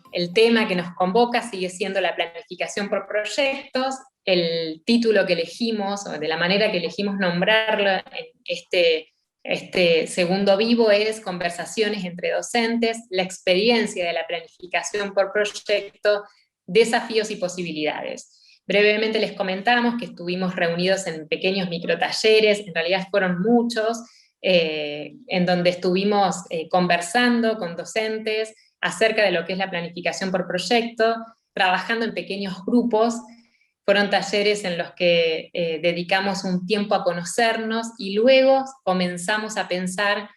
El tema que nos convoca sigue siendo la planificación por proyectos. El título que elegimos, o de la manera que elegimos nombrarlo en este segundo vivo, es Conversaciones entre docentes, la experiencia de la planificación por proyecto, desafíos y posibilidades. Brevemente les comentamos que estuvimos reunidos en pequeños microtalleres, en realidad fueron muchos, en donde estuvimos conversando con docentes acerca de lo que es la planificación por proyecto, trabajando en pequeños grupos. Fueron talleres en los que dedicamos un tiempo a conocernos y luego comenzamos a pensar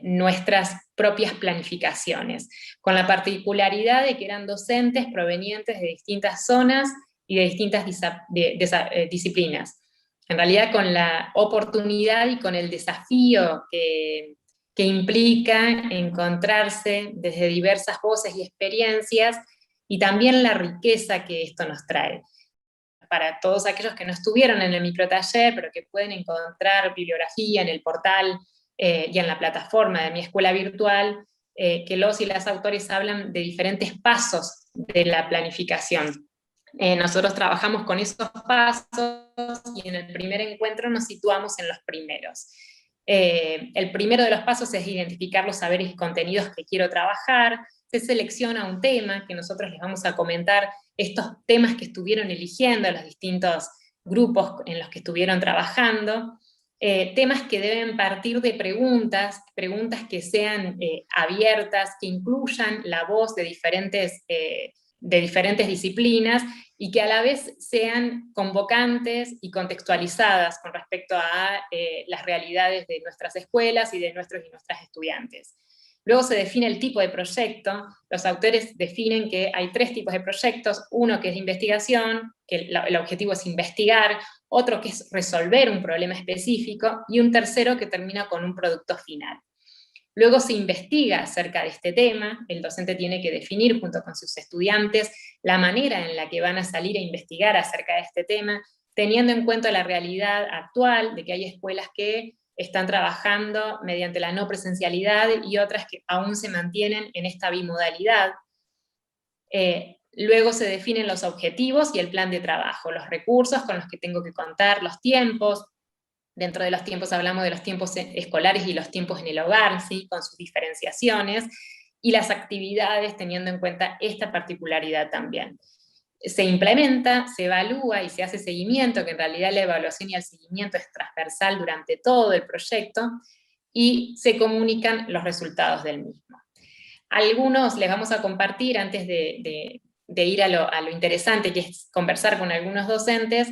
nuestras propias planificaciones, con la particularidad de que eran docentes provenientes de distintas zonas y de distintas disciplinas. En realidad, con la oportunidad y con el desafío que implica encontrarse desde diversas voces y experiencias, y también la riqueza que esto nos trae. Para todos aquellos que no estuvieron en el microtaller, pero que pueden encontrar bibliografía en el portal y en la plataforma de Mi Escuela Virtual, que los y las autores hablan de diferentes pasos de la planificación. Nosotros trabajamos con esos pasos y en el primer encuentro nos situamos en los primeros. El primero de los pasos es identificar los saberes y contenidos que quiero trabajar. Se selecciona un tema que nosotros les vamos a comentar, estos temas que estuvieron eligiendo los distintos grupos en los que estuvieron trabajando, temas que deben partir de preguntas que sean abiertas, que incluyan la voz de diferentes disciplinas y que a la vez sean convocantes y contextualizadas con respecto a las realidades de nuestras escuelas y de nuestros y nuestras estudiantes. Luego se define el tipo de proyecto. Los autores definen que hay 3 tipos de proyectos: uno que es de investigación, que el objetivo es investigar; otro que es resolver un problema específico; y un tercero que termina con un producto final. Luego se investiga acerca de este tema. El docente tiene que definir junto con sus estudiantes la manera en la que van a salir a investigar acerca de este tema, teniendo en cuenta la realidad actual de que hay escuelas que están trabajando mediante la no presencialidad y otras que aún se mantienen en esta bimodalidad. Luego se definen los objetivos y el plan de trabajo, los recursos con los que tengo que contar, los tiempos. Dentro de los tiempos hablamos de los tiempos escolares y los tiempos en el hogar, ¿sí?, con sus diferenciaciones, y las actividades teniendo en cuenta esta particularidad también. Se implementa, se evalúa y se hace seguimiento, que en realidad la evaluación y el seguimiento es transversal durante todo el proyecto, y se comunican los resultados del mismo. Algunos les vamos a compartir, antes de ir a lo interesante, que es conversar con algunos docentes,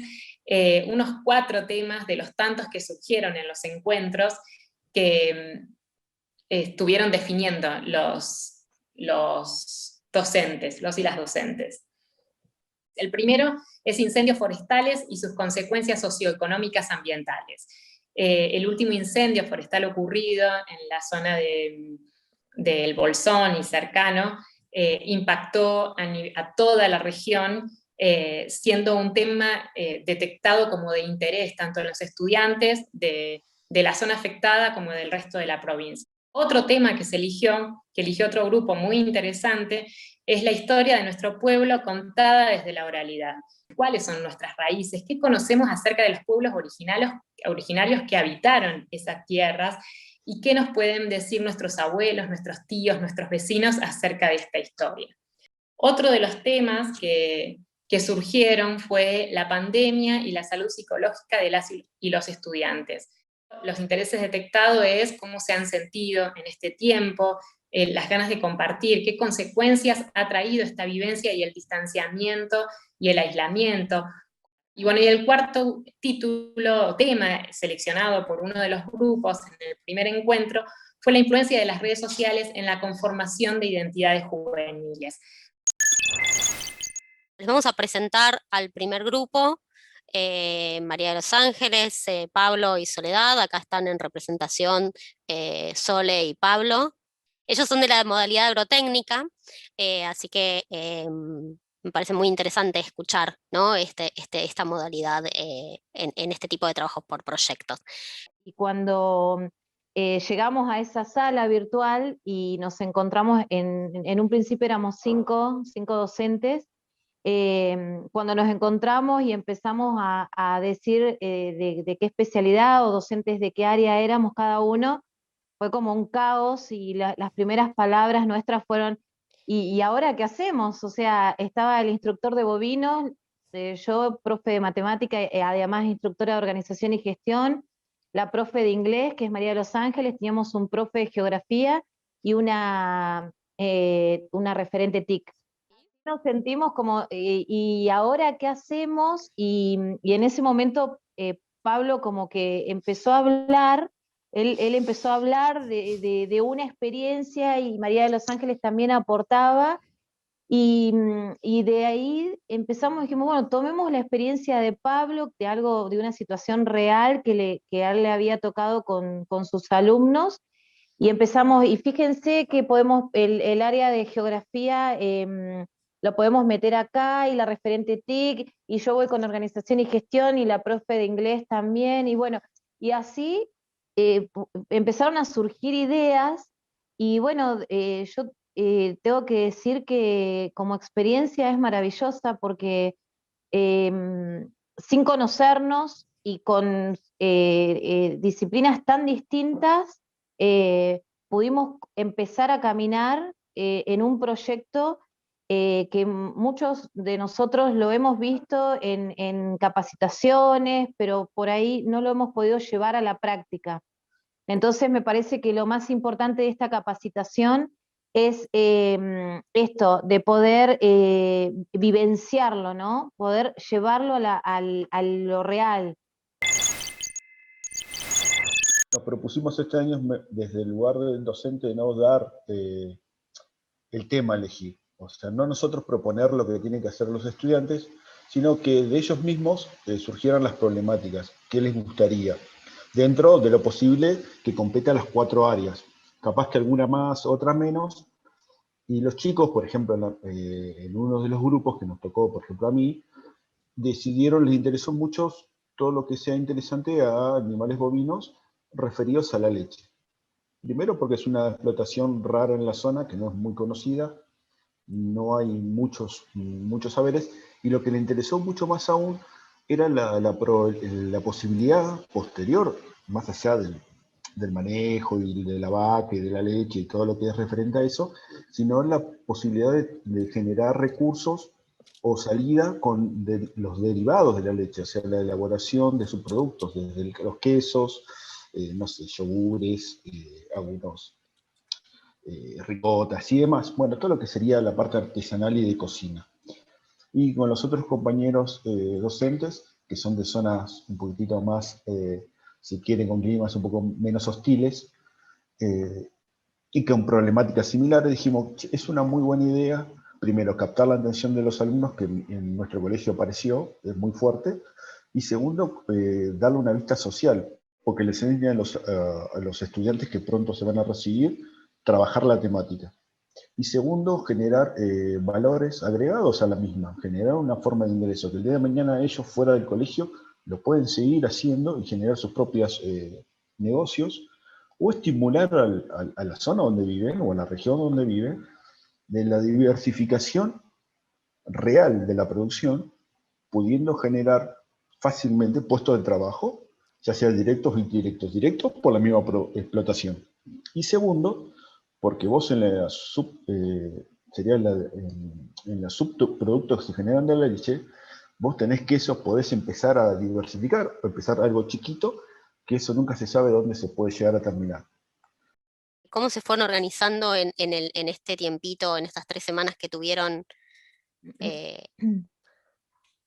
unos 4 temas de los tantos que surgieron en los encuentros que estuvieron definiendo los docentes, los y las docentes. El primero es incendios forestales y sus consecuencias socioeconómicas ambientales. El último incendio forestal ocurrido en la zona del Bolsón y cercano impactó a toda la región, siendo un tema detectado como de interés tanto en los estudiantes de la zona afectada como del resto de la provincia. Otro tema que eligió otro grupo muy interesante, es la historia de nuestro pueblo contada desde la oralidad. ¿Cuáles son nuestras raíces? ¿Qué conocemos acerca de los pueblos originarios que habitaron esas tierras? ¿Y qué nos pueden decir nuestros abuelos, nuestros tíos, nuestros vecinos acerca de esta historia? Otro de los temas que surgieron fue la pandemia y la salud psicológica de las y los estudiantes. Los intereses detectados es cómo se han sentido en este tiempo, las ganas de compartir, qué consecuencias ha traído esta vivencia y el distanciamiento y el aislamiento. Y bueno, y el cuarto tema seleccionado por uno de los grupos en el primer encuentro fue la influencia de las redes sociales en la conformación de identidades juveniles. Les vamos a presentar al primer grupo, María de los Ángeles, Pablo y Soledad. Acá están en representación Sole y Pablo. Ellos son de la modalidad agrotécnica, así que me parece muy interesante escuchar, ¿no? Esta modalidad en este tipo de trabajos por proyectos. Y cuando llegamos a esa sala virtual y nos encontramos, en un principio éramos cinco docentes, cuando nos encontramos y empezamos a decir de qué especialidad o docentes de qué área éramos cada uno, fue como un caos y las primeras palabras nuestras fueron, ¿y ahora qué hacemos? O sea, estaba el instructor de bovinos, yo profe de matemática, además instructora de organización y gestión, la profe de inglés, que es María de los Ángeles, teníamos un profe de geografía y una referente TIC. Nos sentimos como, ¿y ahora qué hacemos? Y en ese momento Pablo como que empezó a hablar, él empezó a hablar de una experiencia y María de los Ángeles también aportaba, y de ahí empezamos, dijimos, bueno, tomemos la experiencia de Pablo, de algo, de una situación real que a él le había tocado con sus alumnos, y empezamos, y fíjense que podemos, el área de geografía lo podemos meter acá, y la referente TIC, y yo voy con organización y gestión, y la profe de inglés también, y bueno, y así empezaron a surgir ideas, y bueno, yo tengo que decir que como experiencia es maravillosa porque sin conocernos y con disciplinas tan distintas, pudimos empezar a caminar en un proyecto que muchos de nosotros lo hemos visto en capacitaciones, pero por ahí no lo hemos podido llevar a la práctica. Entonces me parece que lo más importante de esta capacitación es esto, de poder vivenciarlo, ¿no? Poder llevarlo a lo real. Nos propusimos este año desde el lugar del docente de no dar el tema a elegir. O sea, no nosotros proponer lo que tienen que hacer los estudiantes, sino que de ellos mismos surgieran las problemáticas, qué les gustaría, dentro de lo posible que compete a las 4 áreas. Capaz que alguna más, otra menos. Y los chicos, por ejemplo, en uno de los grupos que nos tocó, por ejemplo, a mí, decidieron, les interesó mucho todo lo que sea interesante a animales bovinos referidos a la leche. Primero porque es una explotación rara en la zona, que no es muy conocida, no hay muchos saberes, y lo que le interesó mucho más aún era la posibilidad posterior, más allá del manejo y de la vaca y de la leche y todo lo que es referente a eso, sino la posibilidad de generar recursos o salida con los derivados de la leche, o sea, la elaboración de sus productos, desde los quesos, no sé, yogures, algunos ricotas y demás. Bueno, todo lo que sería la parte artesanal y de cocina. Y con los otros compañeros docentes, que son de zonas un poquitito más, si quieren, con climas un poco menos hostiles, y con problemáticas similares, dijimos, es una muy buena idea, primero, captar la atención de los alumnos, que en nuestro colegio apareció, es muy fuerte, y segundo, darle una vista social, porque les enseñan a los estudiantes que pronto se van a recibir, trabajar la temática. Y segundo, generar valores agregados a la misma, generar una forma de ingreso, que el día de mañana ellos fuera del colegio lo pueden seguir haciendo y generar sus propios negocios, o estimular a la zona donde viven o a la región donde viven de la diversificación real de la producción, pudiendo generar fácilmente puestos de trabajo, ya sea directos o indirectos, directos por la misma explotación. Y segundo, porque vos en la en los subproductos que se generan de la leche, vos tenés quesos, podés empezar a diversificar, empezar algo chiquito, que eso nunca se sabe dónde se puede llegar a terminar. ¿Cómo se fueron organizando en este tiempito, en estas 3 semanas que tuvieron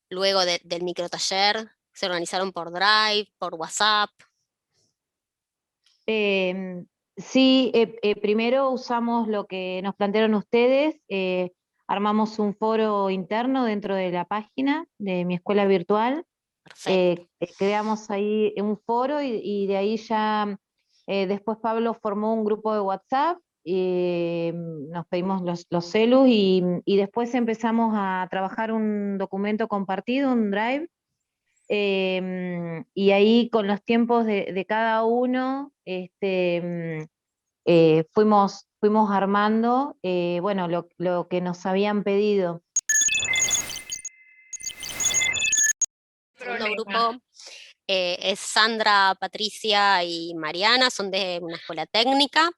luego del microtaller? ¿Se organizaron por Drive, por WhatsApp? Sí, primero usamos lo que nos plantearon ustedes, armamos un foro interno dentro de la página de mi escuela virtual. Perfecto. Creamos ahí un foro y de ahí ya después Pablo formó un grupo de WhatsApp nos pedimos los celus y después empezamos a trabajar un documento compartido, un Drive, y ahí con los tiempos de cada uno, fuimos armando, bueno, lo que nos habían pedido. Segundo grupo es Sandra, Patricia y Mariana, son de una escuela técnica.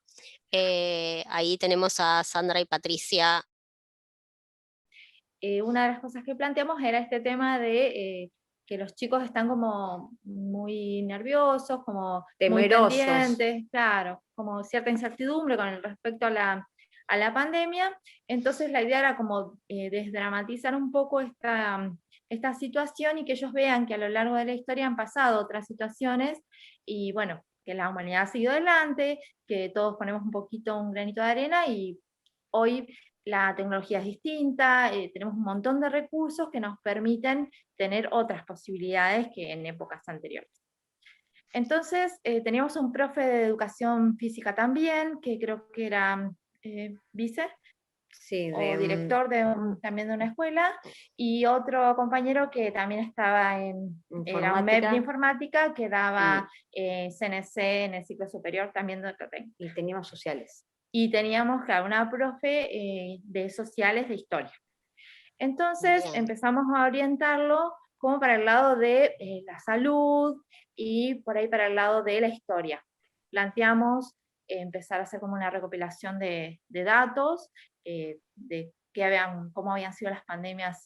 Ahí tenemos a Sandra y Patricia. Una de las cosas que planteamos era este tema de que los chicos están como muy nerviosos, como temerosos, muy pendientes, claro, como cierta incertidumbre con respecto a la pandemia. Entonces la idea era como desdramatizar un poco esta situación y que ellos vean que a lo largo de la historia han pasado otras situaciones y bueno, que la humanidad ha seguido adelante, que todos ponemos un poquito, un granito de arena y hoy la tecnología es distinta, tenemos un montón de recursos que nos permiten tener otras posibilidades que en épocas anteriores. Entonces, teníamos un profe de educación física también, que creo que era vice, sí, o director también de una escuela, y otro compañero que también estaba era un MEP de informática, que daba CNC en el ciclo superior también de otro técnico. Y teníamos sociales. Y teníamos, claro, una profe de sociales de historia. Entonces empezamos a orientarlo como para el lado de la salud y por ahí para el lado de la historia. Planteamos empezar a hacer como una recopilación de datos, de cómo habían sido las pandemias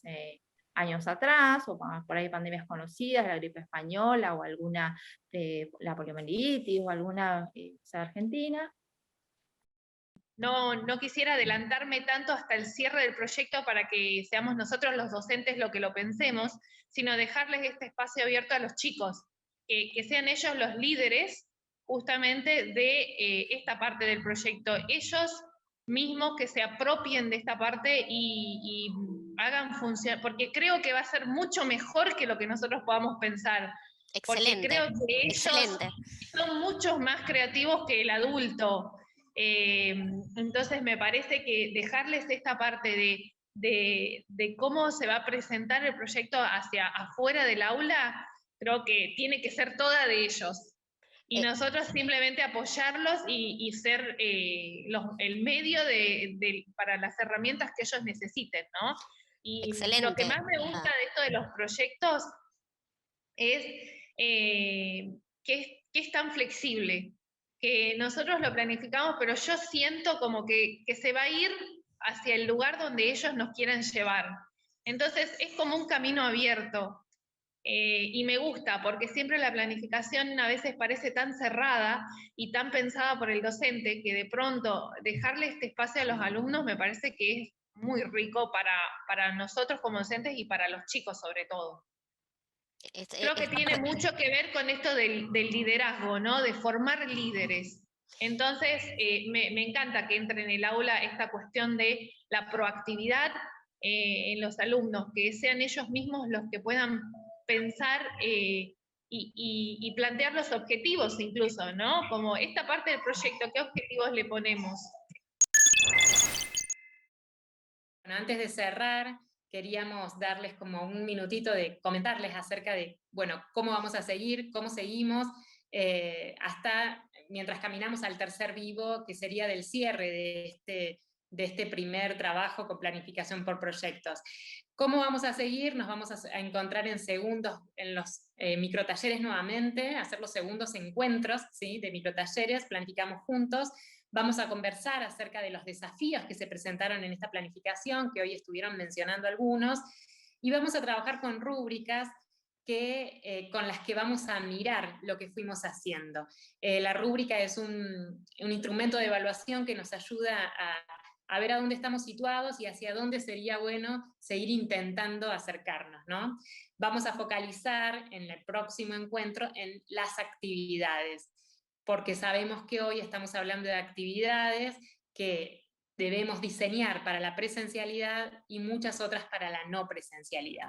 años atrás, o por ahí pandemias conocidas, la gripe española o alguna, la poliomielitis o alguna argentina. No quisiera adelantarme tanto hasta el cierre del proyecto para que seamos nosotros los docentes lo que lo pensemos, sino dejarles este espacio abierto a los chicos, que sean ellos los líderes justamente de esta parte del proyecto. Ellos mismos que se apropien de esta parte y hagan funcionar, porque creo que va a ser mucho mejor que lo que nosotros podamos pensar. Excelente. Porque creo que ellos son muchos más creativos que el adulto. Entonces me parece que dejarles esta parte de cómo se va a presentar el proyecto hacia afuera del aula, creo que tiene que ser toda de ellos. Y nosotros simplemente apoyarlos y ser el medio para las herramientas que ellos necesiten, ¿no? Y lo que más me gusta de esto de los proyectos es que es tan flexible, que nosotros lo planificamos, pero yo siento como que se va a ir hacia el lugar donde ellos nos quieran llevar. Entonces es como un camino abierto. Y me gusta, porque siempre la planificación a veces parece tan cerrada y tan pensada por el docente, que de pronto dejarle este espacio a los alumnos me parece que es muy rico para nosotros como docentes y para los chicos sobre todo. Creo que tiene mucho que ver con esto del liderazgo, ¿no? De formar líderes. Entonces, me encanta que entre en el aula esta cuestión de la proactividad en los alumnos, que sean ellos mismos los que puedan pensar y plantear los objetivos incluso, ¿no? Como esta parte del proyecto, ¿qué objetivos le ponemos? Bueno, antes de cerrar, queríamos darles como un minutito de comentarles acerca de, bueno, cómo vamos a seguir, cómo seguimos, hasta mientras caminamos al tercer vivo, que sería del cierre de este primer trabajo con planificación por proyectos. ¿Cómo vamos a seguir? Nos vamos a encontrar en los microtalleres nuevamente, hacer los segundos encuentros, ¿sí?, de microtalleres, planificamos juntos. Vamos a conversar acerca de los desafíos que se presentaron en esta planificación, que hoy estuvieron mencionando algunos, y vamos a trabajar con rúbricas con las que vamos a mirar lo que fuimos haciendo. La rúbrica es un instrumento de evaluación que nos ayuda a ver a dónde estamos situados y hacia dónde sería bueno seguir intentando acercarnos, ¿no? Vamos a focalizar en el próximo encuentro en las actividades, porque sabemos que hoy estamos hablando de actividades que debemos diseñar para la presencialidad y muchas otras para la no presencialidad.